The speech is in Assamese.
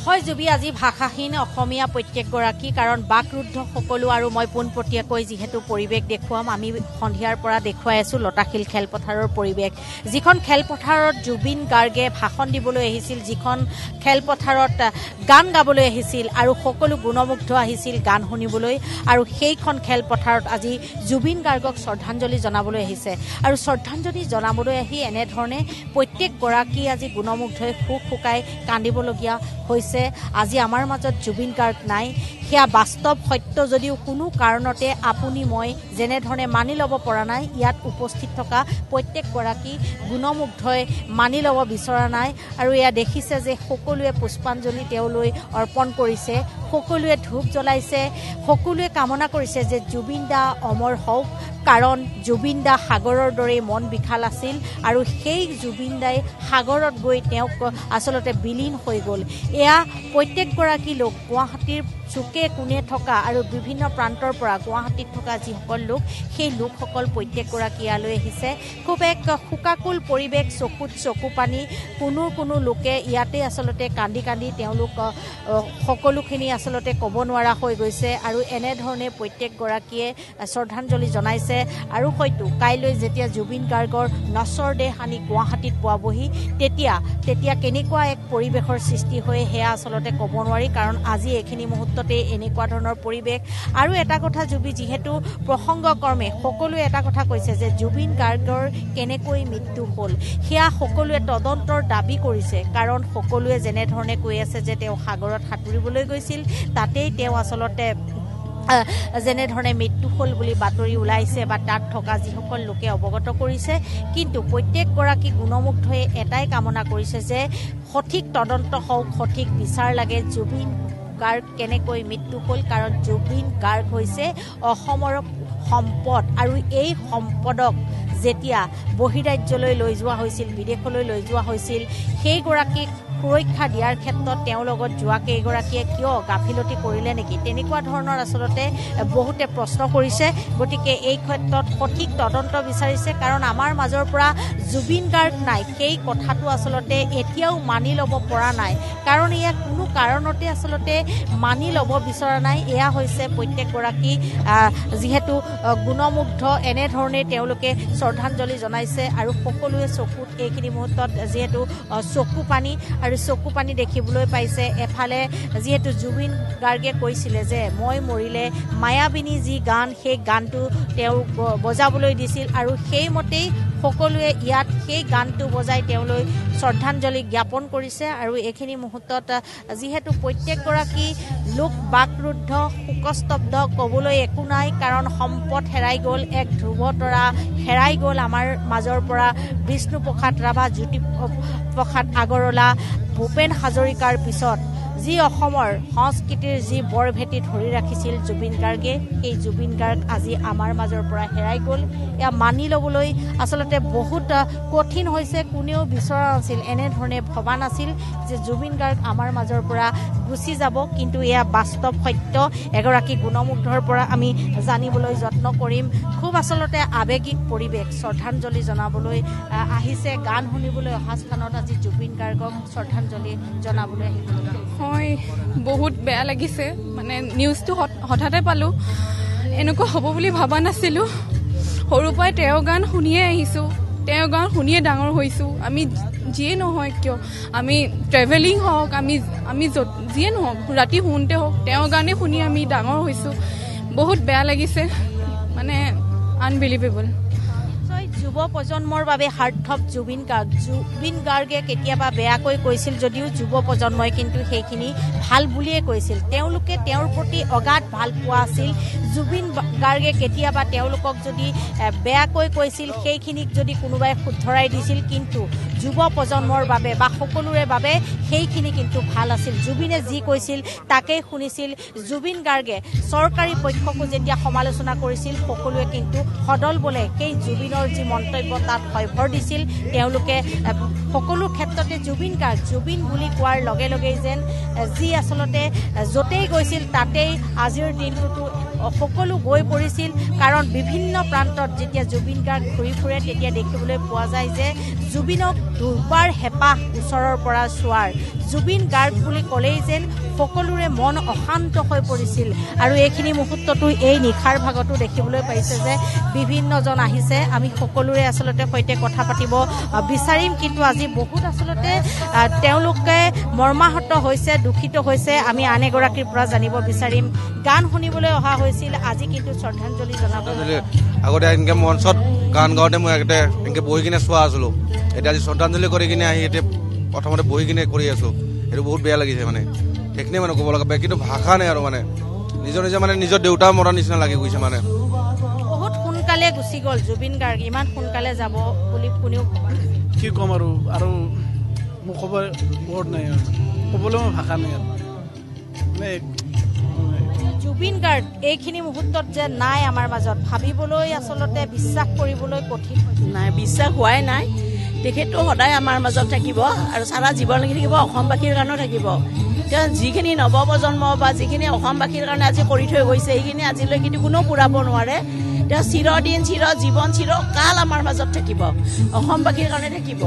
হয় জুবি আজি ভাষাহীন অসমীয়া প্ৰত্যেকগৰাকী কাৰণ বাকৰুদ্ধ সকলো আৰু মই পোনপটীয়াকৈ যিহেতু পৰিৱেশ দেখুৱাম আমি সন্ধিয়াৰ পৰা দেখুৱাই আছোঁ লতাশিল খেলপথাৰৰ পৰিৱেশ যিখন খেলপথাৰত জুবিন গাৰ্গে ভাষণ দিবলৈ আহিছিল যিখন খেলপথাৰত গান গাবলৈ আহিছিল আৰু সকলো গুণমুগ্ধ আহিছিল গান শুনিবলৈ আৰু সেইখন খেলপথাৰত আজি জুবিন গাৰ্গক শ্ৰদ্ধাঞ্জলি জনাবলৈ আহিছে আৰু শ্ৰদ্ধাঞ্জলি জনাবলৈ আহি এনেধৰণে প্ৰত্যেকগৰাকী আজি গুণমুগ্ধই সুখ শুকাই কান্দিবলগীয়া হৈছে আজি আমাৰ মাজত জুবিন গাৰ্গ নাই সেয়া বাস্তৱ সত্য যদিও কোনো কাৰণতে আপুনি মই যেনেধৰণে মানি ল'ব পৰা নাই ইয়াত উপস্থিত থকা প্ৰত্যেকগৰাকী গুণমুগ্ধই মানি ল'ব বিচৰা নাই আৰু এয়া দেখিছে যে সকলোৱে পুষ্পাঞ্জলি তেওঁলৈ অৰ্পণ কৰিছে সকলোৱে ধূপ জ্বলাইছে সকলোৱে কামনা কৰিছে যে জুবিন দা অমৰ হওক কাৰণ জুবিন দা সাগৰৰ দৰে মন বিশাল আছিল আৰু সেই জুবিন দাই সাগৰত গৈ তেওঁক আচলতে বিলীন হৈ গ'ল এয়া প্ৰত্যেকগৰাকী লোক গুৱাহাটীৰ চুকে কোণে থকা আৰু বিভিন্ন প্ৰান্তৰ পৰা গুৱাহাটীত থকা যিসকল লোক সেই লোকসকল প্ৰত্যেকগৰাকী ইয়ালৈ আহিছে খুব এক শোকাকুল পৰিৱেশ চকুত চকু পানী কোনো লোকে ইয়াতে আচলতে কান্দি কান্দি তেওঁলোক সকলোখিনি আচলতে ক'ব নোৱাৰা হৈ গৈছে আৰু এনেধৰণে প্ৰত্যেকগৰাকীয়ে শ্ৰদ্ধাঞ্জলি জনাইছে আৰু হয়তো কাইলৈ যেতিয়া জুবিন গাৰ্গৰ নশ্বৰ দেহ আনি গুৱাহাটীত পোৱাবহি তেতিয়া কেনেকুৱা এক পৰিৱেশৰ সৃষ্টি হয় সেয়া আচলতে ক'ব নোৱাৰি কাৰণ আজি এইখিনি মুহূৰ্ততে এনেকুৱা ধৰণৰ পৰিৱেশ আৰু এটা কথা জুবি যিহেতু প্ৰসংগক্ৰমে সকলোৱে এটা কথা কৈছে যে জুবিন গাৰ্গৰ কেনেকৈ মৃত্যু হ'ল সেয়া সকলোৱে তদন্তৰ দাবী কৰিছে কাৰণ সকলোৱে যেনেধৰণে কৈ আছে যে তেওঁ সাগৰত সাঁতুৰিবলৈ গৈছিল তাতেই তেওঁ আচলতে যেনেধৰণে মৃত্যু হ'ল বুলি বাতৰি ওলাইছে বা তাত থকা যিসকল লোকে অৱগত কৰিছে কিন্তু প্ৰত্যেকগৰাকী গুণমুগ্ধই এটাই কামনা কৰিছে যে সঠিক তদন্ত হওক সঠিক বিচাৰ লাগে জুবিন গাৰ্গ কেনেকৈ মৃত্যু হ'ল কাৰণ জুবিন গাৰ্গ হৈছে অসমৰ সম্পদ আৰু এই সম্পদক যেতিয়া বহিৰাজ্যলৈ লৈ যোৱা হৈছিল বিদেশলৈ লৈ যোৱা হৈছিল সেইগৰাকীক সুৰক্ষা দিয়াৰ ক্ষেত্ৰত তেওঁৰ লগত যোৱা কেইগৰাকীয়ে কিয় গাফিলতি কৰিলে নেকি তেনেকুৱা ধৰণৰ আচলতে বহুতে প্ৰশ্ন কৰিছে গতিকে এই ক্ষেত্ৰত সঠিক তদন্ত বিচাৰিছে কাৰণ আমাৰ মাজৰ পৰা জুবিন গাৰ্গ নাই সেই কথাটো আচলতে এতিয়াও মানি ল'ব পৰা নাই কাৰণ এয়া কোনো কাৰণতে আচলতে মানি ল'ব বিচৰা নাই এয়া হৈছে প্ৰত্যেকগৰাকী যিহেতু গুণমুগ্ধ এনেধৰণে তেওঁলোকে শ্ৰদ্ধাঞ্জলি জনাইছে আৰু সকলোৱে চকুত এইখিনি মুহূৰ্তত যিহেতু চকু পানী দেখিবলৈ পাইছে এফালে যিহেতু জুবিন গাৰ্গে কৈছিলে যে মই মৰিলে মায়াবিনী যি গান সেই গানটো তেওঁ বজাবলৈ দিছিল আৰু সেইমতেই সকলোৱে ইয়াত সেই গানটো বজাই তেওঁলৈ শ্ৰদ্ধাঞ্জলি জ্ঞাপন কৰিছে আৰু এইখিনি মুহূৰ্তত যিহেতু প্ৰত্যেকগৰাকী লোক বাকৰুদ্ধ শোকস্তব্ধ ক'বলৈ একো নাই কাৰণ সম্পদ হেৰাই গ'ল এক ধ্ৰুৱতৰা হেৰাই গ'ল আমাৰ মাজৰ পৰা বিষ্ণুপ্ৰসাদ ৰাভা জ্যোতিপ্ৰসাদ আগৰৱালা ভূপেন হাজৰিকাৰ পিছত যি অসমৰ সংস্কৃতিৰ যি বৰভেটি ধৰি ৰাখিছিল জুবিন গাৰ্গে সেই জুবিন গাৰ্গ আজি আমাৰ মাজৰ পৰা হেৰাই গ'ল এয়া মানি ল'বলৈ আচলতে বহুত কঠিন হৈছে কোনেও বিচৰা নাছিল এনেধৰণে ভবা নাছিল যে জুবিন গাৰ্গ আমাৰ মাজৰ পৰা গুচি যাব কিন্তু এয়া বাস্তৱ সত্য এগৰাকী গুণমুগ্ধৰ পৰা আমি জানিবলৈ যত্ন কৰিম খুব আচলতে আৱেগিক পৰিৱেশ শ্ৰদ্ধাঞ্জলি জনাবলৈ আহিছে গান শুনিবলৈ অহা স্থানত আজি জুবিন গাৰ্গক শ্ৰদ্ধাঞ্জলি জনাবলৈ আহিছে হয় বহুত বেয়া লাগিছে মানে নিউজটো হঠাতে পালোঁ এনেকুৱা হ'ব বুলি ভবা নাছিলোঁ সৰুৰ পৰাই তেওঁৰ গান শুনিয়ে আহিছোঁ তেওঁৰ গান শুনিয়ে ডাঙৰ হৈছোঁ আমি যিয়ে নহয় কিয় আমি ট্ৰেভেলিং হওক আমি য'ত যিয়ে নহওক ৰাতি শুনতে হওক তেওঁৰ গানে শুনি আমি ডাঙৰ হৈছোঁ বহুত বেয়া লাগিছে মানে আনবিলিভেবল যুৱ প্ৰজন্মৰ বাবে সাৰ্থক জুবিন গাৰ্গে কেতিয়াবা বেয়াকৈ কৈছিল যদিও যুৱ প্ৰজন্মই কিন্তু সেইখিনি ভাল বুলিয়ে কৈছিল তেওঁলোকে তেওঁৰ প্ৰতি অগাধ ভাল পোৱা আছিল জুবিন গাৰ্গে কেতিয়াবা তেওঁলোকক যদি বেয়াকৈ কৈছিল সেইখিনিক যদি কোনোবাই শুধৰাই দিছিল কিন্তু যুৱ প্ৰজন্মৰ বাবে বা সকলোৰে বাবে সেইখিনি কিন্তু ভাল আছিল জুবিনে যি কৈছিল তাকেই শুনিছিল জুবিন গাৰ্গে চৰকাৰী পক্ষকো যেতিয়া সমালোচনা কৰিছিল সকলোৱে কিন্তু সদল বলে সেই জুবিনৰ যি মন্তব্য তাত ভৰ দিছিল তেওঁলোকে সকলো ক্ষেত্ৰতে জুবিন বুলি কোৱাৰ লগে লগেই যেন যি আচলতে য'তেই গৈছিল তাতেই আজিৰ দিনটোতো সকলো গৈ পৰিছিল কাৰণ বিভিন্ন প্ৰান্তত যেতিয়া জুবিন গাৰ্গ ঘূৰি ফুৰে তেতিয়া দেখিবলৈ পোৱা যায় যে জুবিনক দুবাৰ হেঁপাহ ওচৰৰ পৰা চোৱাৰ জুবিন গাৰ্গ বুলি ক'লেই যেন সকলোৰে মন অশান্ত হৈ পৰিছিল আৰু এইখিনি মুহূৰ্ততো এই নিশাৰ ভাগতো দেখিবলৈ পাইছে যে বিভিন্নজন আহিছে আমি সকলোৰে আচলতে সৈতে কথা পাতিব বিচাৰিম কিন্তু আজি বহুত আচলতে তেওঁলোকে মৰ্মাহত হৈছে দুখিত হৈছে আমি আন এগৰাকীৰ পৰা জানিব বিচাৰিম গান শুনিবলৈ অহা হৈছিল আজি কিন্তু শ্ৰদ্ধাঞ্জলি জনাব আগতে এনেকৈ মঞ্চত গান গাওঁতে মই আগতে এনেকৈ বহি কিনে চোৱা আছিলোঁ এতিয়া আজি শ্ৰদ্ধাঞ্জলি কৰি কিনে আহি এতিয়া প্ৰথমতে বহি কিনে কৰি আছোঁ এইটো বহুত বেয়া লাগিছে মানে সেইখিনিয়ে মানে ক'ব লগা বেয়া কিন্তু ভাষা নাই আৰু মানে নিজে মানে নিজৰ দেউতা মৰাৰ নিচিনা লাগি গৈছে মানে বহুত সোনকালে গুচি গ'ল জুবিন গাৰ্গ ইমান সোনকালে যাব বুলি কোনেও কি ক'ম আৰু মোক ক'ব ৱৰ্ড নাই আৰু ক'বলৈ মোৰ ভাষা নাই আৰু জুবিন গাৰ্গ এইখিনি মুহূৰ্তত যে নাই আমাৰ মাজত ভাবিবলৈ আচলতে বিশ্বাস কৰিবলৈ কঠিন নাই বিশ্বাস হোৱাই নাই তেখেতটো সদায় আমাৰ মাজত থাকিব আৰু সাৰা জীৱনলৈকে থাকিব অসমবাসীৰ কাৰণেও থাকিব তেওঁ যিখিনি নৱপ্ৰজন্ম বা যিখিনি অসমবাসীৰ কাৰণে আজি কৰি থৈ গৈছে সেইখিনি আজিলৈ কিন্তু কোনেও পূৰাব নোৱাৰে তেওঁ চিৰদিন চিৰ জীৱন চিৰকাল আমাৰ মাজত থাকিব অসমবাসীৰ কাৰণে থাকিব